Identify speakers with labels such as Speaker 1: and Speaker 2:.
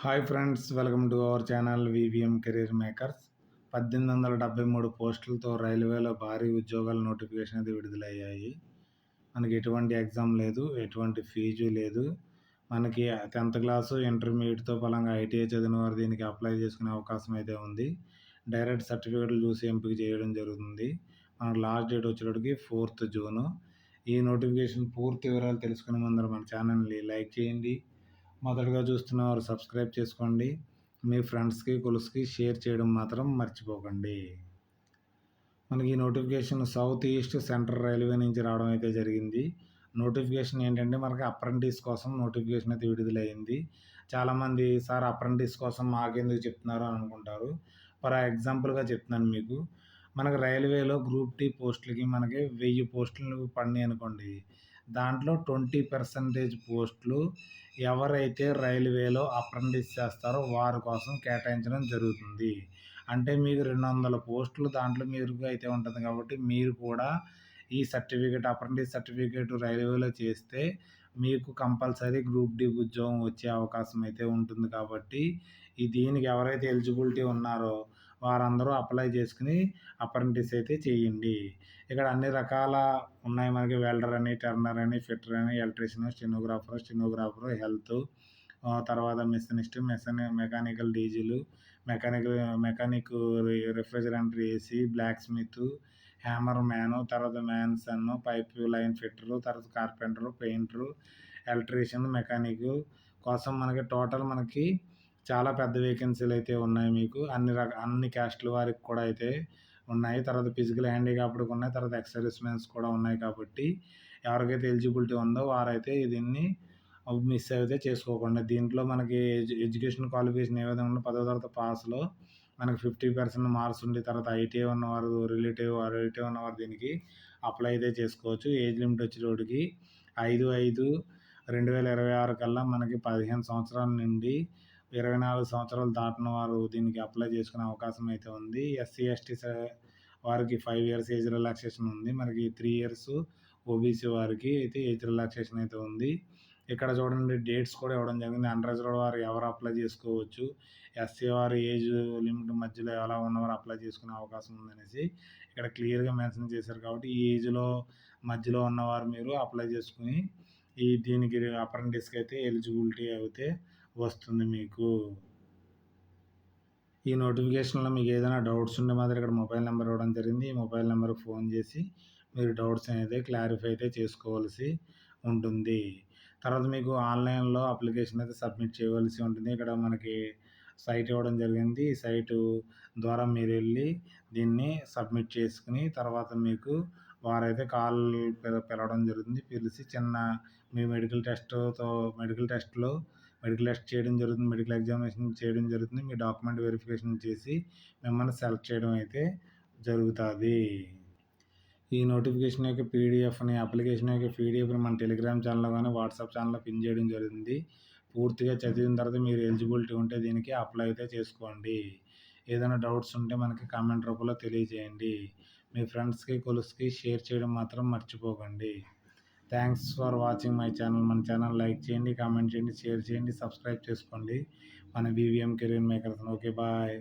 Speaker 1: Hi friends, welcome to our channel VVM career makers. 1873 పోస్టులతో రైల్వేలో భారీ ఉద్యోగాల నోటిఫికేషన్ అయితే విడుదలయ్యాయి. మనకి ఎటువంటి ఎగ్జామ్ లేదు, ఎటువంటి ఫీజు లేదు. మనకి 10th క్లాసు ఇంటర్మీడియట్తో పలంగా ఐటీఐ చదివిన వారు దీనికి అప్లై చేసుకునే అవకాశం అయితే ఉంది. డైరెక్ట్ సర్టిఫికేట్లు చూసి ఎంపిక చేయడం జరుగుతుంది. మనకు లాస్ట్ డేట్ వచ్చేటప్పటికి 4th జూను. ఈ నోటిఫికేషన్ పూర్తి వివరాలు తెలుసుకునే ముందర మన ఛానల్ని లైక్ చేయండి. మొదటగా చూస్తున్న వారు సబ్స్క్రైబ్ చేసుకోండి. మీ ఫ్రెండ్స్కి కొలుసుకి షేర్ చేయడం మాత్రం మర్చిపోకండి. మనకి ఈ notification south east central railway నుంచి రావడం అయితే జరిగింది. నోటిఫికేషన్ ఏంటంటే మనకి అప్రెంటిస్ కోసం నోటిఫికేషన్ అయితే విడుదలైంది. చాలామంది సార్ అప్రెంటిస్ కోసం మాకెందుకు చెప్తున్నారు అని అనుకుంటారు. ఫర్ ఎగ్జాంపుల్గా చెప్తున్నాను మీకు. మనకు రైల్వేలో గ్రూప్ టీ పోస్టులకి మనకి 1000 పోస్టులు పడినాయి అనుకోండి. దాంట్లో 20% పోస్టులు ఎవరైతే రైల్వేలో అప్రెంటిస్ చేస్తారో వారి కోసం కేటాయించడం జరుగుతుంది. అంటే మీకు 200 పోస్టులు దాంట్లో మీరు అయితే ఉంటుంది కాబట్టి మీరు కూడా ఈ సర్టిఫికేట్ అప్రెంటిస్ సర్టిఫికేట్ రైల్వేలో చేస్తే మీకు కంపల్సరీ గ్రూప్ డి ఉద్యోగం వచ్చే అవకాశం అయితే ఉంటుంది. కాబట్టి దీనికి ఎవరైతే ఎలిజిబిలిటీ ఉన్నారో వారందరూ అప్లై చేసుకుని అప్రెంటిస్ అయితే చేయండి. ఇక్కడ అన్ని రకాల ఉన్నాయి మనకి. వెల్డర్ అని, టర్నర్ అని, ఫిట్టర్ అని, ఎలక్ట్రీషియన్, స్టెనోగ్రాఫర్, హెల్త్, తర్వాత machinist, mechanical diesel, mechanic refrigerant AC, blacksmith, hammer man, తర్వాత మ్యాన్సన్, పైప్ లైన్ ఫిట్టరు, తర్వాత కార్పెంటరు, పెయింటరు, ఎలక్ట్రీషియన్, మెకానిక్ కోసం మనకి టోటల్ మనకి చాలా పెద్ద వేకెన్సీలు అయితే ఉన్నాయి. మీకు అన్ని క్యాస్ట్ల వారికి కూడా అయితే ఉన్నాయి. తర్వాత ఫిజికల్ హ్యాండిక్యాప్డ్కి ఉన్నాయి. తర్వాత ఎక్స్ సర్వీస్మెన్స్ కూడా ఉన్నాయి. కాబట్టి ఎవరికైతే ఎలిజిబిలిటీ ఉందో వారైతే దీన్ని మిస్ అయితే చేసుకోకుండా. దీంట్లో మనకి ఎడ్యుకేషన్ క్వాలిఫికేషన్ ఏ విధంగా 10వ తరగతి పాస్లో మనకి 50% మార్క్స్ ఉండి, తర్వాత ఐటీఐ ఉన్నవారు, రిలేటివ్ ఉన్నవారు దీనికి అప్లై అయితే చేసుకోవచ్చు. ఏజ్ లిమిట్ వచ్చేటోడికి 5/5/2026 కల్లా మనకి 15 సంవత్సరాల నుండి 24 సంవత్సరాలు దాటిన వారు దీనికి అప్లై చేసుకునే అవకాశం అయితే ఉంది. ఎస్సీ ఎస్టీ వారికి 5 years ఏజ్ రిలాక్సేషన్ ఉంది. మనకి 3 years ఓబీసీ వారికి అయితే ఏజ్ రిలాక్సేషన్ అయితే ఉంది. ఇక్కడ చూడండి, డేట్స్ కూడా ఇవ్వడం జరిగింది. అన్రిజర్వ్డ్ వారు ఎవరు అప్లై చేసుకోవచ్చు, ఎస్సీ వారు ఏజ్ లిమిట్ మధ్యలో ఎలా ఉన్నవారు అప్లై చేసుకునే అవకాశం ఉందనేసి ఇక్కడ క్లియర్గా మెన్షన్ చేశారు. కాబట్టి ఈ ఏజ్లో మధ్యలో ఉన్నవారు మీరు అప్లై చేసుకుని దీనికి అప్రెంటిస్కి అయితే ఎలిజిబిలిటీ అయితే వస్తుంది మీకు. ఈ నోటిఫికేషన్లో మీకు ఏదైనా డౌట్స్ ఉంటే మాత్రం ఇక్కడ మొబైల్ నెంబర్ ఇవ్వడం జరిగింది. ఈ మొబైల్ నెంబర్కి ఫోన్ చేసి మీరు డౌట్స్ అనేది క్లారిఫై అయితే చేసుకోవాల్సి ఉంటుంది. తర్వాత మీకు ఆన్లైన్లో అప్లికేషన్ అయితే సబ్మిట్ చేయవలసి ఉంటుంది. ఇక్కడ మనకి సైట్ ఇవ్వడం జరిగింది. ఈ సైటు ద్వారా మీరు వెళ్ళి దీన్ని సబ్మిట్ చేసుకుని తర్వాత మీకు వారైతే కాల్ పిలవడం జరుగుతుంది. పిలిచి మీ మెడికల్ టెస్ట్ చేయడం జరుగుతుంది. మెడికల్ ఎగ్జామినేషన్ చేయడం జరుగుతుంది. మీ డాక్యుమెంట్ వెరిఫికేషన్ చేసి మిమ్మల్ని సెలెక్ట్ చేయడం అయితే జరుగుతుంది. ఈ నోటిఫికేషన్ యొక్క అప్లికేషన్ యొక్క పీడిఎఫ్ని మన టెలిగ్రామ్ ఛానల్లో కానీ వాట్సాప్ ఛానల్లో పిన్ చేయడం జరిగింది. పూర్తిగా చదివిన తర్వాత మీరు ఎలిజిబిలిటీ ఉంటే దీనికి అప్లై అయితే చేసుకోండి. ఏదైనా డౌట్స్ ఉంటే మనకి కామెంట్ రూపంలో తెలియజేయండి. మీ ఫ్రెండ్స్కి కొలుసుకి షేర్ చేయడం మాత్రం మర్చిపోకండి. Thanks for watching my channel. మన ఛానల్ లైక్ చేయండి, కామెంట్ చేయండి, షేర్ చేయండి, సబ్స్క్రైబ్ చేసుకోండి మన VVM career makers. Okay, bye.